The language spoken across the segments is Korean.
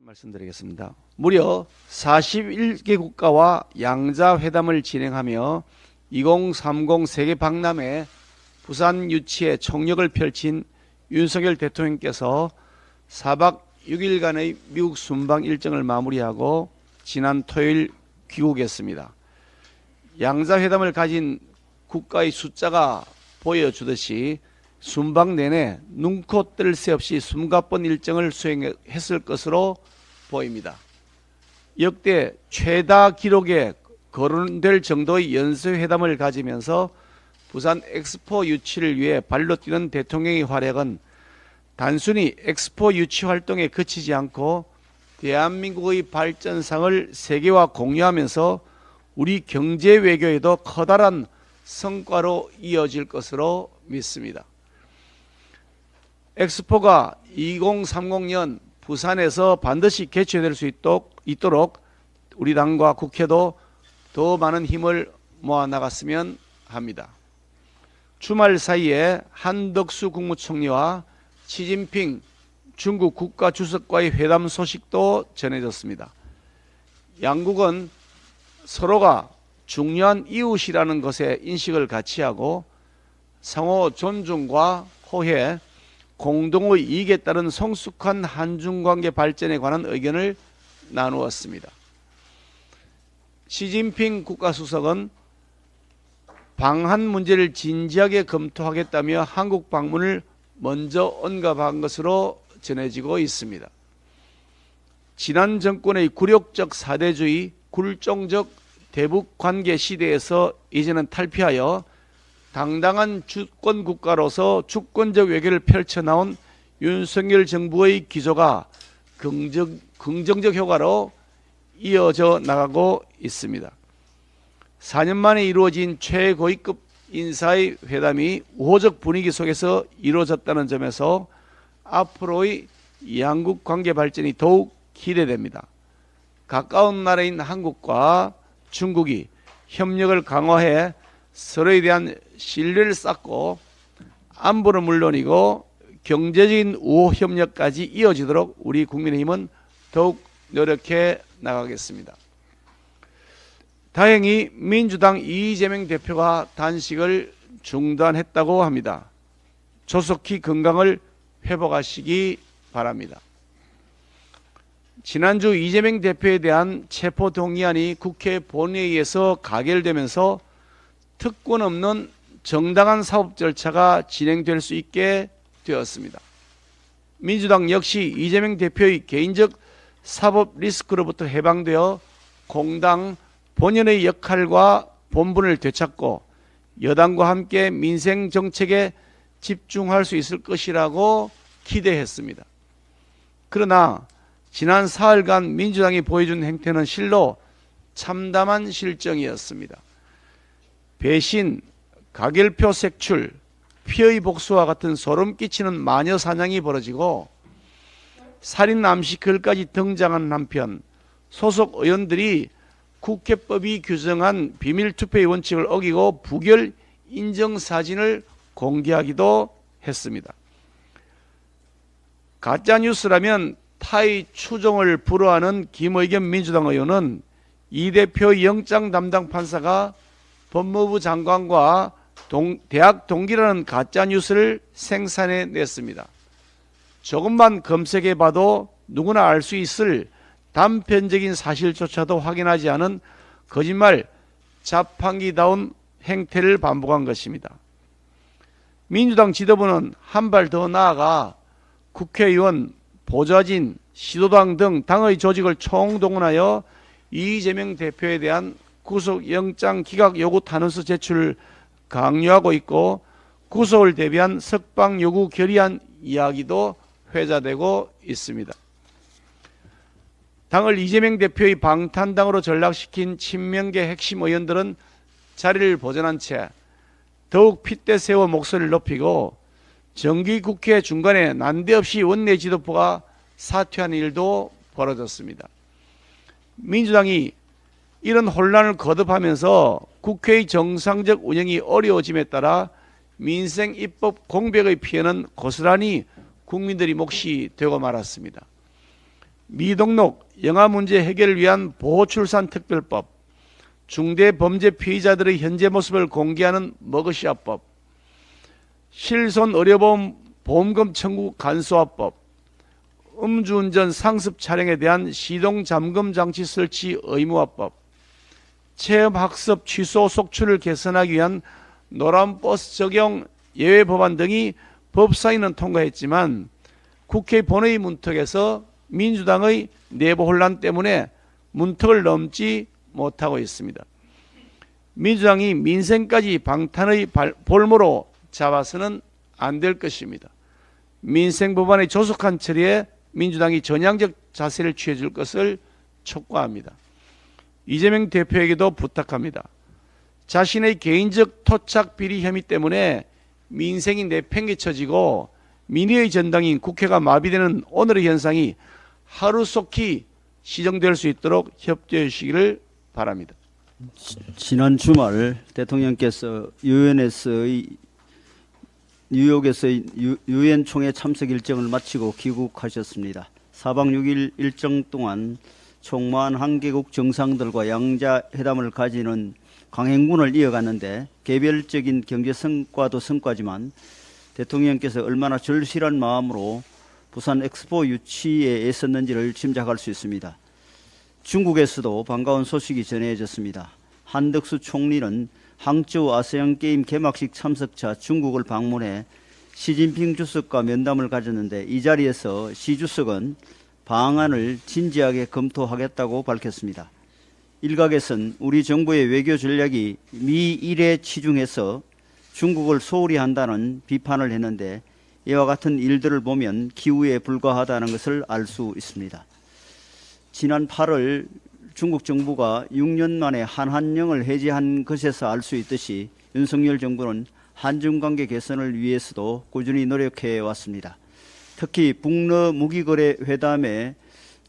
말씀드리겠습니다. 무려 41개 국가와 양자회담을 진행하며 2030 세계 박람회 부산 유치에 총력을 펼친 윤석열 대통령께서 4박 6일간의 미국 순방 일정을 마무리하고 지난 토요일 귀국했습니다. 양자회담을 가진 국가의 숫자가 보여주듯이 순방 내내 눈코 뜰 새 없이 숨가쁜 일정을 수행했을 것으로 보입니다. 역대 최다 기록에 거론될 정도의 연쇄회담을 가지면서 부산 엑스포 유치를 위해 발로 뛰는 대통령의 활약은 단순히 엑스포 유치 활동에 그치지 않고 대한민국의 발전상을 세계와 공유하면서 우리 경제 외교에도 커다란 성과로 이어질 것으로 믿습니다. 엑스포가 2030년 부산에서 반드시 개최될 수 있도록 우리 당과 국회도 더 많은 힘을 모아 나갔으면 합니다. 주말 사이에 한덕수 국무총리와 시진핑 중국 국가주석과의 회담 소식도 전해졌습니다. 양국은 서로가 중요한 이웃이라는 것에 인식을 같이 하고 상호 존중과 호혜, 공동의 이익에 따른 성숙한 한중관계 발전에 관한 의견을 나누었습니다. 시진핑 국가주석은 방한 문제를 진지하게 검토하겠다며 한국 방문을 먼저 언급한 것으로 전해지고 있습니다. 지난 정권의 굴욕적 사대주의, 굴종적 대북 관계 시대에서 이제는 탈피하여 당당한 주권 국가로서 주권적 외교를 펼쳐나온 윤석열 정부의 기조가 긍정적 효과로 이어져 나가고 있습니다. 4년 만에 이루어진 최고위급 인사의 회담이 우호적 분위기 속에서 이루어졌다는 점에서 앞으로의 양국 관계 발전이 더욱 기대됩니다. 가까운 나라인 한국과 중국이 협력을 강화해 서로에 대한 신뢰를 쌓고 안보는 물론이고 경제적인 우호 협력까지 이어지도록 우리 국민의힘은 더욱 노력해 나가겠습니다. 다행히 민주당 이재명 대표가 단식을 중단했다고 합니다. 조속히 건강을 회복하시기 바랍니다. 지난주 이재명 대표에 대한 체포동의안이 국회 본회의에서 가결되면서 특권 없는 정당한 사법 절차가 진행될 수 있게 되었습니다. 민주당 역시 이재명 대표의 개인적 사법 리스크로부터 해방되어 공당 본연의 역할과 본분을 되찾고 여당과 함께 민생 정책에 집중할 수 있을 것이라고 기대했습니다. 그러나 지난 사흘간 민주당이 보여준 행태는 실로 참담한 실정이었습니다. 배신, 가결표 색출, 피의 복수와 같은 소름 끼치는 마녀 사냥이 벌어지고 살인 암시 글까지 등장한 한편 소속 의원들이 국회법이 규정한 비밀투표의 원칙을 어기고 부결 인정사진을 공개하기도 했습니다. 가짜뉴스라면 타의 추종을 불허하는 김의겸 민주당 의원은 이 대표 영장 담당 판사가 법무부 장관과 대학 동기라는 가짜뉴스를 생산해냈습니다. 조금만 검색해봐도 누구나 알 수 있을 단편적인 사실조차도 확인하지 않은 거짓말 자판기다운 행태를 반복한 것입니다. 민주당 지도부는 한 발 더 나아가 국회의원, 보좌진, 시도당 등 당의 조직을 총동원하여 이재명 대표에 대한 구속영장 기각 요구 탄원서 제출을 강요하고 있고 구속을 대비한 석방 요구 결의안 이야기도 회자되고 있습니다. 당을 이재명 대표의 방탄당으로 전락시킨 친명계 핵심 의원들은 자리를 보존한 채 더욱 핏대 세워 목소리를 높이고 정기국회 중간에 난데없이 원내 지도부가 사퇴하는 일도 벌어졌습니다. 민주당이 이런 혼란을 거듭하면서 국회의 정상적 운영이 어려워짐에 따라 민생 입법 공백의 피해는 고스란히 국민들이 몫이 되고 말았습니다. 미등록 영아 문제 해결을 위한 보호출산 특별법, 중대범죄 피의자들의 현재 모습을 공개하는 머그샷법, 실손 의료보험 보험금 청구 간소화법, 음주운전 상습 차량에 대한 시동 잠금 장치 설치 의무화법, 체험학습 취소 속출을 개선하기 위한 노란버스 적용 예외 법안 등이 법사위는 통과했지만 국회 본회의 문턱에서 민주당의 내부 혼란 때문에 문턱을 넘지 못하고 있습니다. 민주당이 민생까지 방탄의 볼모로 잡아서는 안 될 것입니다. 민생 법안의 조속한 처리에 민주당이 전향적 자세를 취해줄 것을 촉구합니다. 이재명 대표에게도 부탁합니다. 자신의 개인적 토착 비리 혐의 때문에 민생이 내팽개쳐지고 민의의 전당인 국회가 마비되는 오늘의 현상이 하루속히 시정될 수 있도록 협조해 주시기를 바랍니다. 지난 주말 대통령께서 뉴욕에서의 유엔 총회 참석 일정을 마치고 귀국하셨습니다. 4박 6일 일정 동안 총 41개국 정상들과 양자회담을 가지는 강행군을 이어갔는데 개별적인 경제 성과도 성과지만 대통령께서 얼마나 절실한 마음으로 부산 엑스포 유치에 애썼는지를 짐작할 수 있습니다. 중국에서도 반가운 소식이 전해졌습니다. 한덕수 총리는 항저우 아세안 게임 개막식 참석차 중국을 방문해 시진핑 주석과 면담을 가졌는데 이 자리에서 시 주석은 방안을 진지하게 검토하겠다고 밝혔습니다. 일각에선 우리 정부의 외교 전략이 미일에 치중해서 중국을 소홀히 한다는 비판을 했는데 이와 같은 일들을 보면 기우에 불과하다는 것을 알 수 있습니다. 지난 8월 중국 정부가 6년 만에 한한령을 해제한 것에서 알 수 있듯이 윤석열 정부는 한중관계 개선을 위해서도 꾸준히 노력해 왔습니다. 특히 북러 무기거래 회담에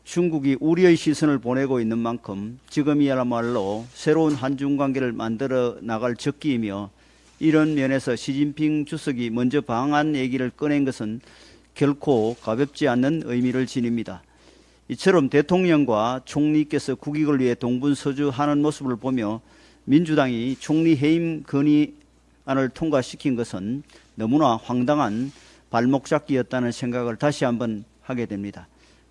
중국이 우려의 시선을 보내고 있는 만큼 지금이야말로 새로운 한중관계를 만들어 나갈 적기이며 이런 면에서 시진핑 주석이 먼저 방한 얘기를 꺼낸 것은 결코 가볍지 않는 의미를 지닙니다. 이처럼 대통령과 총리께서 국익을 위해 동분서주하는 모습을 보며 민주당이 총리 해임 건의안을 통과시킨 것은 너무나 황당한 발목 잡기였다는 생각을 다시 한번 하게 됩니다.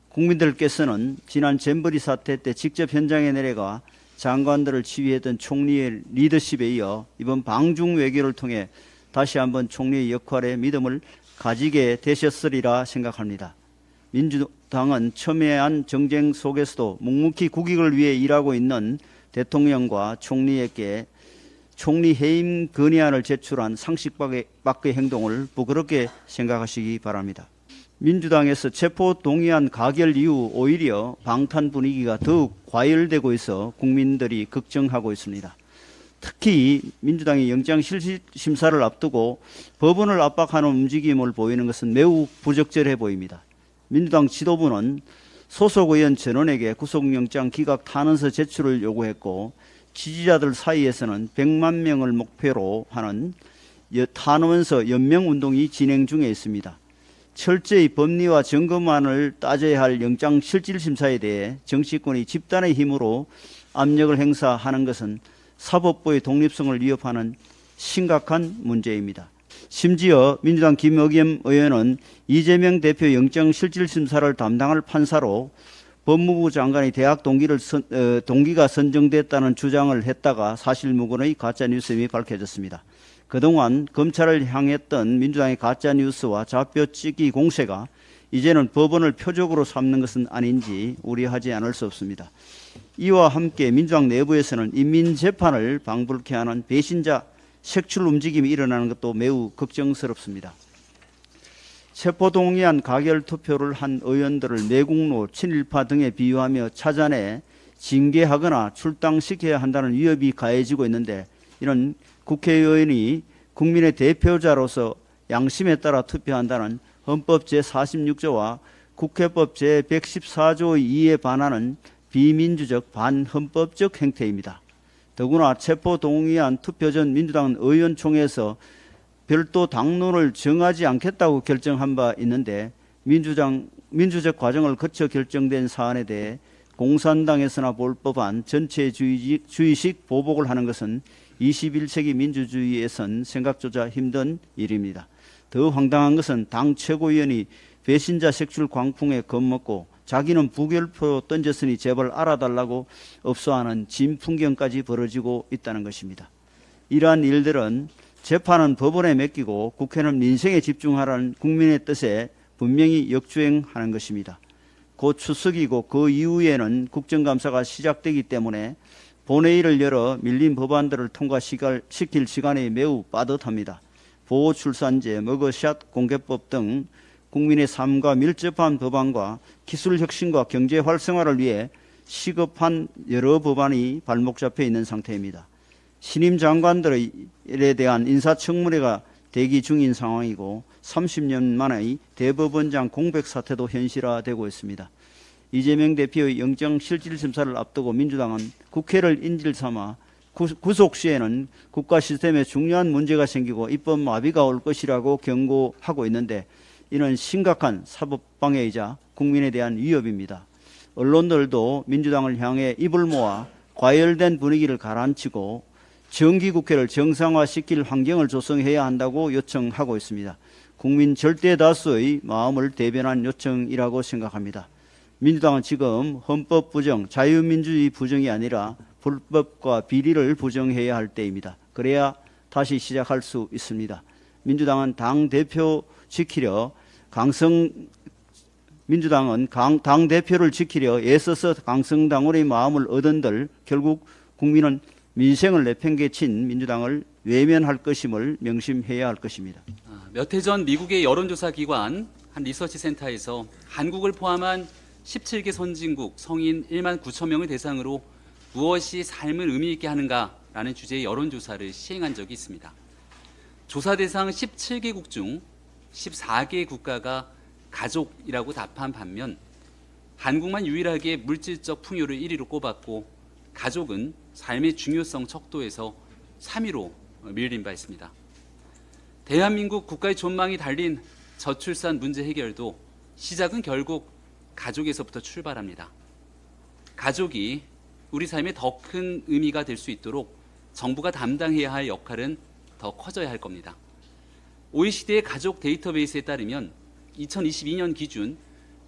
국민들께서는 지난 잼버리 사태 때 직접 현장에 내려가 장관들을 지휘했던 총리의 리더십에 이어 이번 방중 외교를 통해 다시 한번 총리의 역할에 믿음을 가지게 되셨으리라 생각합니다. 민주당은 첨예한 정쟁 속에서도 묵묵히 국익을 위해 일하고 있는 대통령과 총리에게 총리 해임 건의안을 제출한 상식 밖의 행동을 부끄럽게 생각하시기 바랍니다. 민주당에서 체포동의안 가결 이후 오히려 방탄 분위기가 더욱 과열되고 있어 국민들이 걱정하고 있습니다. 특히 민주당이 영장실질심사를 앞두고 법원을 압박하는 움직임을 보이는 것은 매우 부적절해 보입니다. 민주당 지도부는 소속 의원 전원에게 구속영장 기각 탄원서 제출을 요구했고 지지자들 사이에서는 100만 명을 목표로 하는 탄원서 연명운동이 진행 중에 있습니다. 철저히 법리와 증거만을 따져야 할 영장실질심사에 대해 정치권이 집단의 힘으로 압력을 행사하는 것은 사법부의 독립성을 위협하는 심각한 문제입니다. 심지어 민주당 김의겸 의원은 이재명 대표 영장실질심사를 담당할 판사로 법무부 장관의 대학 동기가 선정됐다는 주장을 했다가 사실무근의 가짜뉴스임이 밝혀졌습니다. 그동안 검찰을 향했던 민주당의 가짜뉴스와 좌표찍기 공세가 이제는 법원을 표적으로 삼는 것은 아닌지 우려하지 않을 수 없습니다. 이와 함께 민주당 내부에서는 인민재판을 방불케 하는 배신자 색출 움직임이 일어나는 것도 매우 걱정스럽습니다. 체포동의안 가결 투표를 한 의원들을 매국노, 친일파 등에 비유하며 찾아내 징계하거나 출당시켜야 한다는 위협이 가해지고 있는데 이런 국회의원이 국민의 대표자로서 양심에 따라 투표한다는 헌법 제46조와 국회법 제114조 2에 반하는 비민주적 반헌법적 행태입니다. 더구나 체포동의안 투표 전 민주당은 의원총회에서 별도 당론을 정하지 않겠다고 결정한 바 있는데 민주당 민주적 과정을 거쳐 결정된 사안에 대해 공산당에서나 볼 법한 전체주의식 보복을 하는 것은 21세기 민주주의에선 생각조차 힘든 일입니다. 더 황당한 것은 당 최고위원이 배신자 색출 광풍에 겁먹고 자기는 부결표 던졌으니 제발 알아달라고 업소하는 진풍경까지 벌어지고 있다는 것입니다. 이러한 일들은 재판은 법원에 맡기고 국회는 민생에 집중하라는 국민의 뜻에 분명히 역주행하는 것입니다. 곧 추석이고 그 이후에는 국정감사가 시작되기 때문에 본회의를 열어 밀린 법안들을 통과시킬 시간이 매우 빠듯합니다. 보호출산제, 머그샷 공개법 등 국민의 삶과 밀접한 법안과 기술혁신과 경제 활성화를 위해 시급한 여러 법안이 발목 잡혀 있는 상태입니다. 신임 장관들에 대한 인사청문회가 대기 중인 상황이고 30년 만의 대법원장 공백 사태도 현실화되고 있습니다. 이재명 대표의 영장실질심사를 앞두고 민주당은 국회를 인질 삼아 구속 시에는 국가 시스템에 중요한 문제가 생기고 입법 마비가 올 것이라고 경고하고 있는데 이는 심각한 사법방해이자 국민에 대한 위협입니다. 언론들도 민주당을 향해 입을 모아 과열된 분위기를 가라앉히고 정기국회를 정상화시킬 환경을 조성해야 한다고 요청하고 있습니다. 국민 절대 다수의 마음을 대변한 요청이라고 생각합니다. 민주당은 지금 헌법 부정, 자유민주주의 부정이 아니라 불법과 비리를 부정해야 할 때입니다. 그래야 다시 시작할 수 있습니다. 민주당은 당대표를 지키려 애써서 강성당원의 마음을 얻은들 결국 국민은 민생을 내팽개친 민주당을 외면할 것임을 명심해야 할 것입니다. 몇 해 전 미국의 여론조사 기관 한 리서치 센터에서 한국을 포함한 17개 선진국 성인 1만 9천 명을 대상으로 무엇이 삶을 의미 있게 하는가라는 주제의 여론조사를 시행한 적이 있습니다. 조사 대상 17개국 중 14개 국가가 가족이라고 답한 반면 한국만 유일하게 물질적 풍요를 1위로 꼽았고 가족은 삶의 중요성 척도에서 3위로 밀린 바 있습니다. 대한민국 국가의 존망이 달린 저출산 문제 해결도 시작은 결국 가족에서부터 출발합니다. 가족이 우리 삶에 더 큰 의미가 될 수 있도록 정부가 담당해야 할 역할은 더 커져야 할 겁니다. OECD의 가족 데이터베이스에 따르면 2022년 기준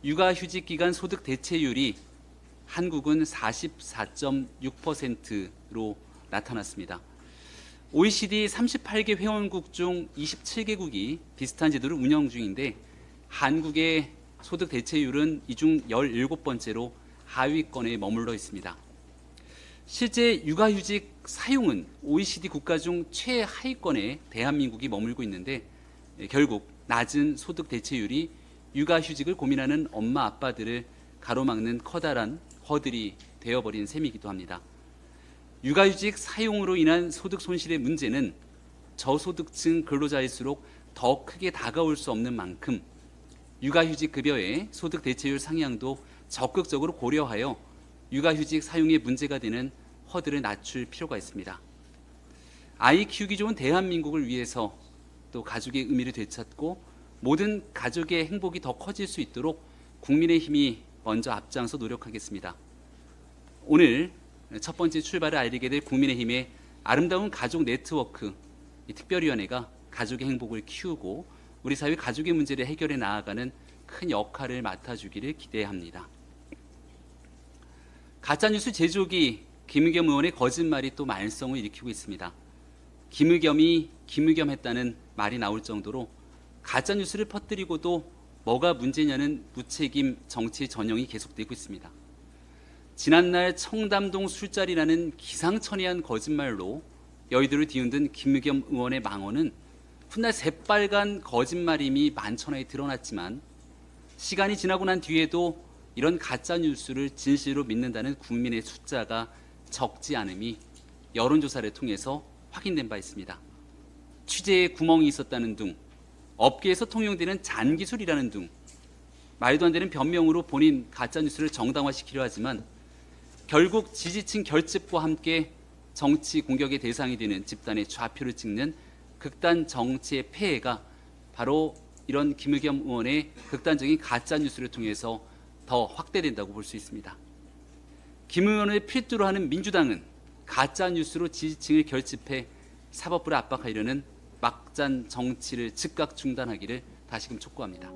육아휴직 기간 소득 대체율이 한국은 44.6%로 나타났습니다. OECD 38개 회원국 중 27개국이 비슷한 제도를 운영 중인데 한국의 소득 대체율은 이 중 17번째로 하위권에 머물러 있습니다. 실제 육아휴직 사용은 OECD 국가 중 최하위권에 대한민국이 머물고 있는데 결국 낮은 소득 대체율이 육아휴직을 고민하는 엄마 아빠들을 가로막는 커다란 허들이 되어버린 셈이기도 합니다. 육아휴직 사용으로 인한 소득 손실의 문제는 저소득층 근로자일수록 더 크게 다가올 수 없는 만큼 육아휴직 급여의 소득 대체율 상향도 적극적으로 고려하여 육아휴직 사용에 문제가 되는 허들을 낮출 필요가 있습니다. 아이 키우기 좋은 대한민국을 위해서 또 가족의 의미를 되찾고 모든 가족의 행복이 더 커질 수 있도록 국민의힘이 먼저 앞장서 노력하겠습니다. 오늘 첫 번째 출발을 알리게 될 국민의힘의 아름다운 가족 네트워크 이 특별위원회가 가족의 행복을 키우고 우리 사회 가족의 문제를 해결해 나아가는 큰 역할을 맡아주기를 기대합니다. 가짜뉴스 제조기 김의겸 의원의 거짓말이 또 말썽을 일으키고 있습니다. 김의겸이 김의겸했다는 말이 나올 정도로 가짜뉴스를 퍼뜨리고도 뭐가 문제냐는 무책임 정치 전형이 계속되고 있습니다. 지난날 청담동 술자리라는 기상천외한 거짓말로 여의도를 뒤흔든 김의겸 의원의 망언은 훗날 새빨간 거짓말임이 만천하에 드러났지만 시간이 지나고 난 뒤에도 이런 가짜뉴스를 진실로 믿는다는 국민의 숫자가 적지 않음이 여론조사를 통해서 확인된 바 있습니다. 취재에 구멍이 있었다는 둥, 업계에서 통용되는 잔기술이라는 둥, 말도 안 되는 변명으로 본인 가짜뉴스를 정당화시키려 하지만 결국 지지층 결집과 함께 정치 공격의 대상이 되는 집단의 좌표를 찍는 극단 정치의 폐해가 바로 이런 김의겸 의원의 극단적인 가짜 뉴스를 통해서 더 확대된다고 볼 수 있습니다. 김 의원을 필두로 하는 민주당은 가짜 뉴스로 지지층을 결집해 사법부를 압박하려는 막잔 정치를 즉각 중단하기를 다시금 촉구합니다.